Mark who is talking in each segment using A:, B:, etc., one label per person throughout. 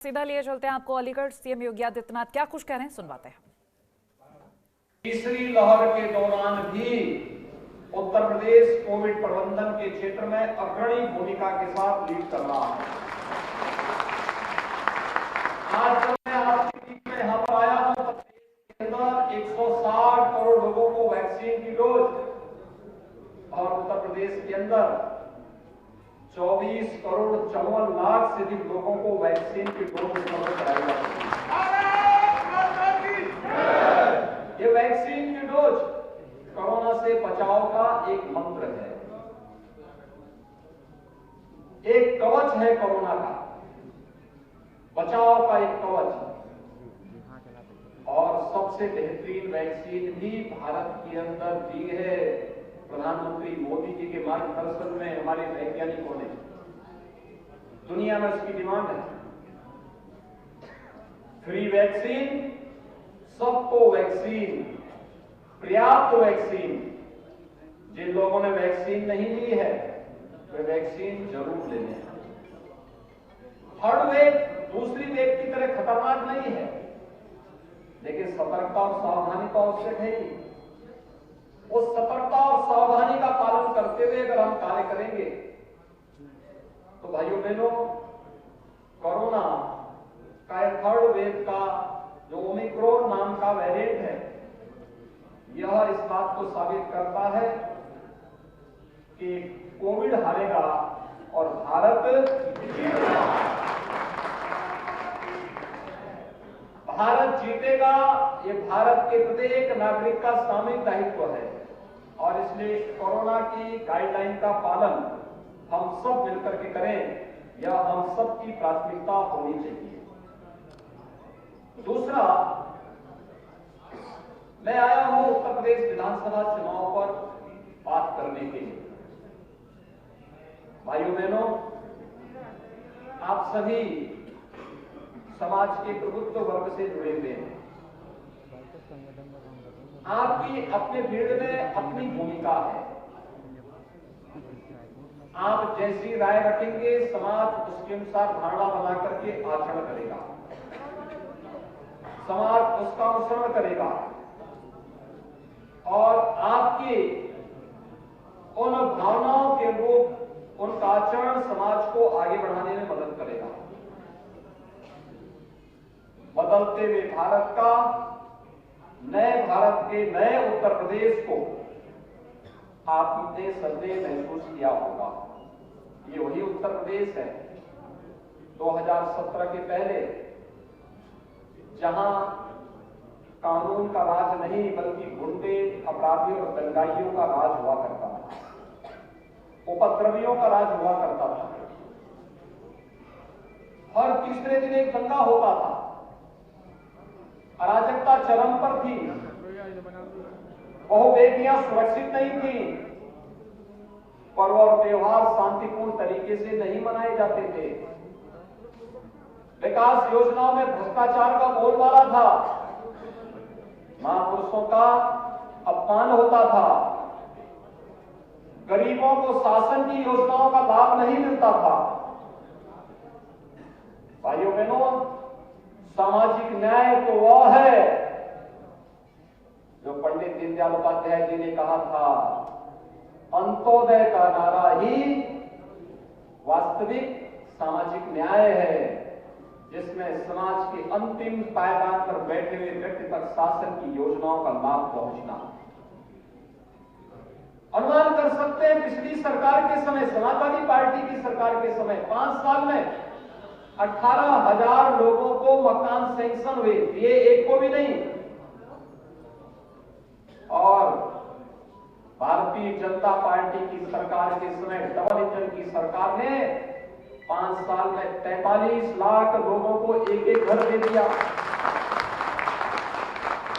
A: सीधा लिए चलते हैं आपको अलीगढ़। सीएम योगी आदित्यनाथ क्या कुछ कह रहे हैं, सुनवाते हैं।
B: तीसरी लहर के दौरान भी उत्तर प्रदेश कोविड प्रबंधन के क्षेत्र में अग्रणी भूमिका के साथ लीड कर रहा है। आज जब मैं आपके बीच में यहां पर आया हूं तब देश के अंदर 160 करोड़ लोगों को वैक्सीन की डोज और उत्तर प्रदेश के अंदर 24 करोड़ 54 लाख से अधिक लोगों को वैक्सीन की डोज उपलब्ध कराई जा चुकी है। ये वैक्सीन की डोज कोरोना से बचाव का एक मंत्र है, एक कवच है। कोरोना का बचाव का एक कवच और सबसे बेहतरीन वैक्सीन भी भारत के अंदर दी है प्रधानमंत्री मोदी जी के मार्गदर्शन में हमारे वैज्ञानिकों ने। दुनिया में इसकी डिमांड है। फ्री वैक्सीन, सबको वैक्सीन, पर्याप्त वैक्सीन। जिन लोगों ने वैक्सीन नहीं ली है वे वैक्सीन जरूर ले लें। थर्ड वेव दूसरी वेव की तरह खतरनाक नहीं है, लेकिन सतर्कता और सावधानी तो आवश्यक है ही। उस सतर्कता और सावधानी का पालन करते हुए अगर हम कार्य करेंगे तो भाइयों बहनों, कोरोना का थर्ड वेव का जो ओमिक्रॉन नाम का वेरिएंट है, यह इस बात को साबित करता है कि कोविड हारेगा और भारत जीतेगा। भारत जीतेगा, ये भारत के प्रत्येक नागरिक का सामूहिक दायित्व है और इसलिए कोरोना की गाइडलाइन का पालन हम सब मिलकर के करें, यह हम सबकी प्राथमिकता होनी चाहिए। दूसरा, मैं आया हूं उत्तर प्रदेश विधानसभा चुनाव पर बात करने के लिए। भाइयों बहनों, आप सभी समाज के प्रभुत्व वर्ग से जुड़े हुए हैं। आपकी अपने फील्ड में अपनी भूमिका है। आप जैसी राय रखेंगे समाज उसके अनुसार धारणा बना करके आचरण करेगा, समाज उसका अनुसरण करेगा और आपकी उन भावनाओं के अनुरूप उनका आचरण समाज को आगे बढ़ाने में मदद करेगा। बदलते हुए भारत का, नए भारत के नए उत्तर प्रदेश को आपने सबने महसूस किया होगा। ये वही उत्तर प्रदेश है 2017 के पहले, जहां कानून का राज नहीं बल्कि गुंडे, अपराधियों और दंगाइयों का राज हुआ करता था, उपद्रवियों का राज हुआ करता था। हर तीसरे दिन एक दंगा होता था, अराजकता चरम पर थी, बहु बेटियां सुरक्षित नहीं थी, पर्व और त्योहार शांतिपूर्ण तरीके से नहीं मनाए जाते थे, विकास योजनाओं में भ्रष्टाचार का बोलबाला था, महापुरुषों का अपमान होता था, गरीबों को शासन की योजनाओं का लाभ नहीं मिलता था। भाइयों बहनों, सामाजिक न्याय तो वह है जो पंडित दीनदयाल उपाध्याय जी ने कहा था, अंत्योदय का नारा ही वास्तविक सामाजिक न्याय है, जिसमें समाज के अंतिम पायदान पर बैठे हुए व्यक्ति तक शासन की योजनाओं का लाभ पहुंचना। अनुमान कर सकते हैं पिछली सरकार के समय, समाजवादी पार्टी की सरकार के समय 5 साल में 18,000 लोगों को मकान सैंक्शन हुए, ये एक को भी नहीं। और भारतीय जनता पार्टी की सरकार के समय, डबल इंजन की सरकार ने 5 साल में 43 लाख लोगों को एक एक घर दे दिया।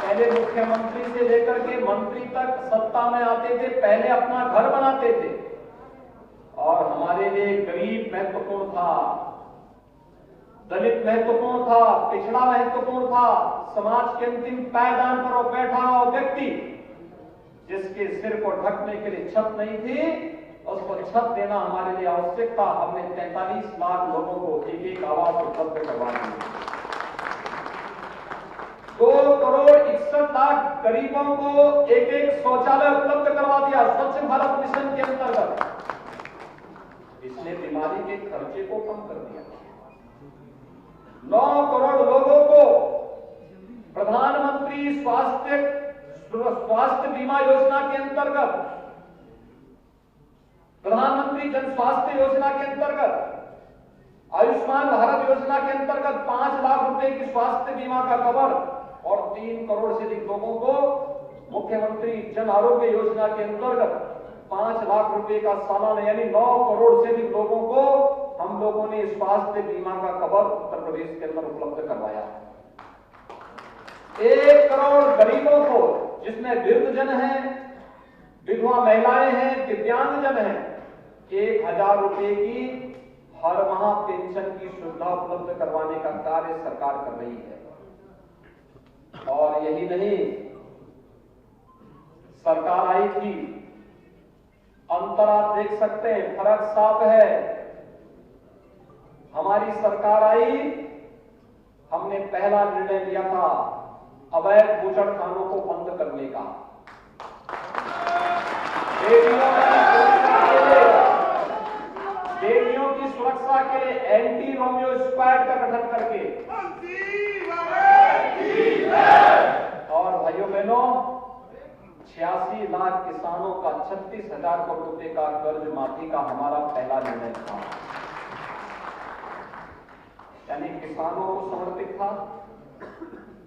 B: पहले मुख्यमंत्री से लेकर के मंत्री तक सत्ता में आते थे, पहले अपना घर बनाते थे और हमारे लिए गरीब महत्वपूर्ण था, दलित महत्वपूर्ण था, पिछड़ा महत्वपूर्ण था, समाज के अंतिम पायदान पर बैठा हुआ व्यक्ति जिसके सिर को ढकने के लिए छत नहीं थी उसको छत देना हमारे लिए आवश्यक था। हमने 43 लाख लोगों को एक एक आवास उपलब्ध करवा दी। 2,61,00,000 गरीबों को एक एक शौचालय उपलब्ध करवा दिया स्वच्छ भारत मिशन के अंतर्गत। इसने बीमारी के खर्चे को कम कर दिया। 9 करोड़ लोगों को प्रधानमंत्री स्वास्थ्य बीमा योजना के अंतर्गत, प्रधानमंत्री जन स्वास्थ्य योजना के अंतर्गत, आयुष्मान भारत योजना के अंतर्गत 5 लाख रुपए की स्वास्थ्य बीमा का कवर और 3 करोड़ से अधिक लोगों को मुख्यमंत्री जन आरोग्य योजना के अंतर्गत 5 लाख रुपए का सालाना, यानी 9 करोड़ से अधिक लोगों को हम लोगों ने स्वास्थ्य बीमा का कवर उत्तर प्रदेश के अंदर उपलब्ध करवाया। 1 करोड़ गरीबों को, जिसमें वृद्धजन हैं, विधवा महिलाएं हैं, दिव्यांगजन हैं, 1,000 रुपए की हर माह पेंशन की सुविधा उपलब्ध करवाने का कार्य सरकार कर रही है। और यही नहीं, सरकार आई थी, अंतर आप देख सकते हैं, फर्क साफ है। हमारी सरकार आई, हमने पहला निर्णय लिया था अवैध बूचड़खानों को बंद करने का। बेटियों की सुरक्षा के लिए एंटी रोमियो स्क्वाड का गठन करके, और भाइयों बहनों 86 लाख किसानों का 36,000 करोड़ रुपए का कर्ज माफी का हमारा पहला निर्णय था। यानी किसानों को समर्पित था,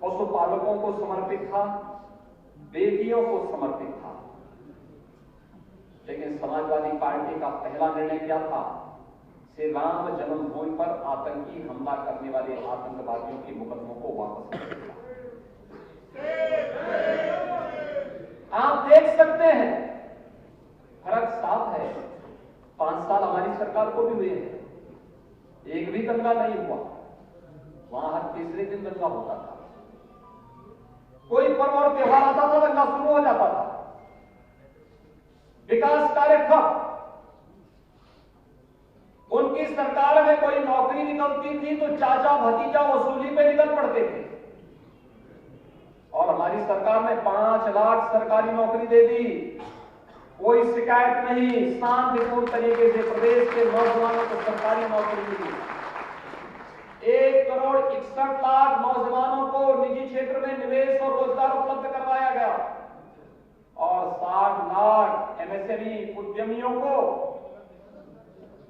B: पशुपालकों को समर्पित था, बेटियों को समर्पित था। लेकिन समाजवादी पार्टी का पहला निर्णय क्या था? श्री राम जन्मभूमि पर आतंकी हमला करने वाले आतंकवादियों के मुकदमों को वापस करना। आप देख सकते हैं, फर्क साफ है। 5 साल हमारी सरकार को भी हुए हैं, एक भी दंगा नहीं हुआ। वहां हर तीसरे दिन दंगा होता था, कोई पर्व और त्योहार आता था, दंगा शुरू हो जाता था, विकास कार्य ठप। उनकी सरकार में कोई नौकरी निकलती थी तो चाचा भतीजा वसूली पे निकल पड़ते थे, और हमारी सरकार ने 5 लाख सरकारी नौकरी दे दी। कोई शिकायत नहीं, शांतिपूर्ण तरीके से प्रदेश के नौजवानों को सरकारी नौकरी मिली। 1,61,00,000 नौजवानों को निजी क्षेत्र में निवेश और रोजगार उपलब्ध करवाया गया, और 60 लाख एमएसएमई उद्यमियों को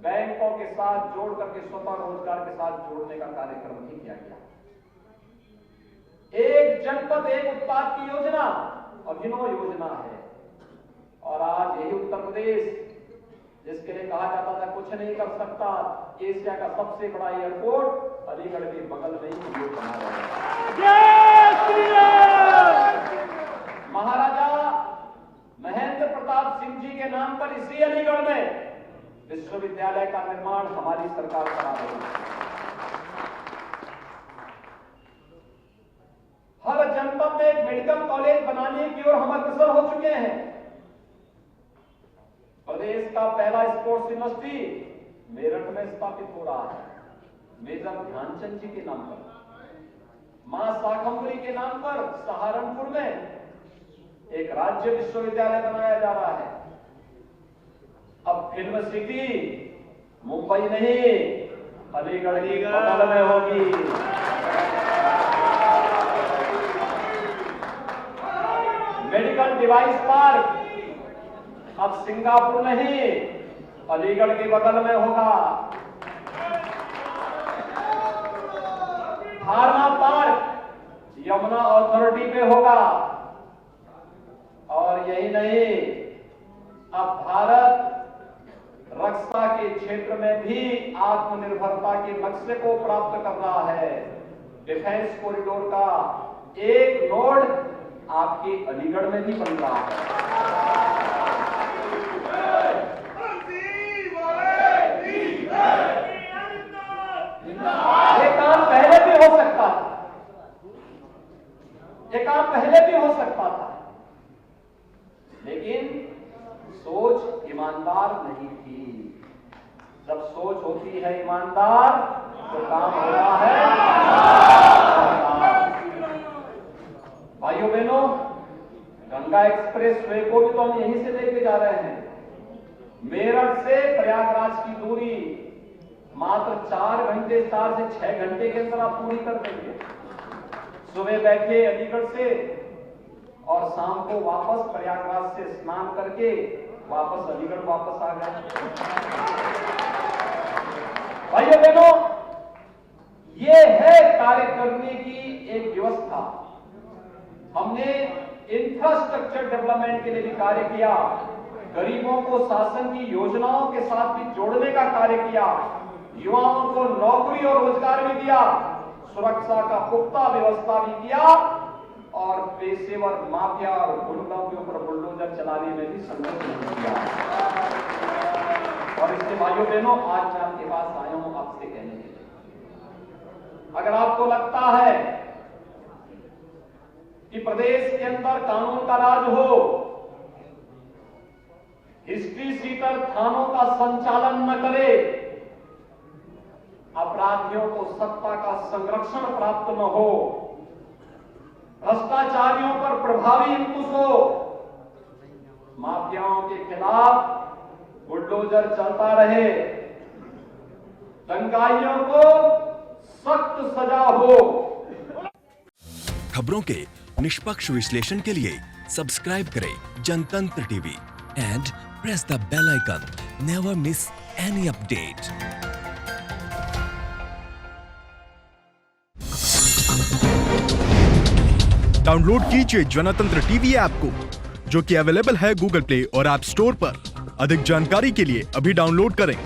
B: बैंकों के साथ जोड़ करके स्वतः रोजगार के साथ जोड़ने का कार्यक्रम भी किया गया। एक जनपद एक उत्पाद की योजना अभिनव योजना है। और आज यही उत्तर प्रदेश, जिसके लिए कहा जाता था कुछ नहीं कर सकता, एशिया का सबसे बड़ा एयरपोर्ट अलीगढ़ के बगल में ही बना रहा है। महाराजा महेंद्र प्रताप सिंह जी के नाम पर इसी अलीगढ़ में विश्वविद्यालय का निर्माण हमारी सरकार करा रही है। हर जनपद में एक मेडिकल कॉलेज बनाने की ओर हम अग्रसर हो चुके हैं। प्रदेश का पहला स्पोर्ट्स यूनिवर्सिटी मेरठ में स्थापित हो रहा है, मेजर ध्यानचंद जी के नाम पर। मां शाकंभरी के नाम पर सहारनपुर में एक राज्य विश्वविद्यालय बनाया जा रहा है। अब फिल्म सिटी मुंबई नहीं, अलीगढ़ की बगल में होगी। मेडिकल डिवाइस पार्क अब सिंगापुर नहीं, अलीगढ़ के बगल में होगा। फार्मा पार्क यमुना अथॉरिटी पे होगा। और यही नहीं, अब भारत रक्षा के क्षेत्र में भी आत्मनिर्भरता के लक्ष्य को प्राप्त कर रहा है। डिफेंस कॉरिडोर का एक नोड आपके अलीगढ़ में भी बन रहा है। ये काम पहले भी हो सकता था, ये काम पहले भी हो सकता था, लेकिन सोच ईमानदार नहीं थी। जब सोच होती है ईमानदार तो काम होता है ईमानदार। भाइयों बहनों, गंगा एक्सप्रेस वे को भी तो हम यहीं से लेके जा रहे हैं। मेरठ से प्रयागराज की दूरी मात्र 4 घंटे, 4 से 6 घंटे के अंदर आप पूरी कर देंगे। सुबह बैठे अलीगढ़ से और शाम को वापस प्रयागराज से स्नान करके वापस अलीगढ़ वापस आ गए। भाइयों बहनों, ये है कार्य करने की एक व्यवस्था। हमने इंफ्रास्ट्रक्चर डेवलपमेंट के लिए भी कार्य किया, गरीबों को शासन की योजनाओं के साथ भी जोड़ने का कार्य किया, युवाओं को नौकरी और रोजगार भी दिया, सुरक्षा का पुख्ता व्यवस्था भी किया और पेशेवर माफिया और गुंडों के ऊपर बुलडोजर चलाने में भी संघर्ष नहीं किया। और इसके भाइयों बहनों, आज मैं आपके पास आया हूं आपसे कहने के लिए, अगर आपको लगता है कि प्रदेश के अंदर कानून का राज हो, हिस्ट्री सीटर थानों का संचालन न करे, अपराधियों को सत्ता का संरक्षण प्राप्त न हो, भ्रष्टाचारियों पर प्रभावी अंकुश हो, माफियाओं के खिलाफ बुलडोजर चलता रहे, दंगाइयों को सख्त सजा हो।
C: खबरों के निष्पक्ष विश्लेषण के लिए सब्सक्राइब करें Jantantra TV and press the bell icon. Never miss any update.
D: Download कीजिए जनतंत्र टीवी ऐप को, जो कि अवेलेबल है गूगल प्ले और ऐप स्टोर पर। अधिक जानकारी के लिए अभी डाउनलोड करें।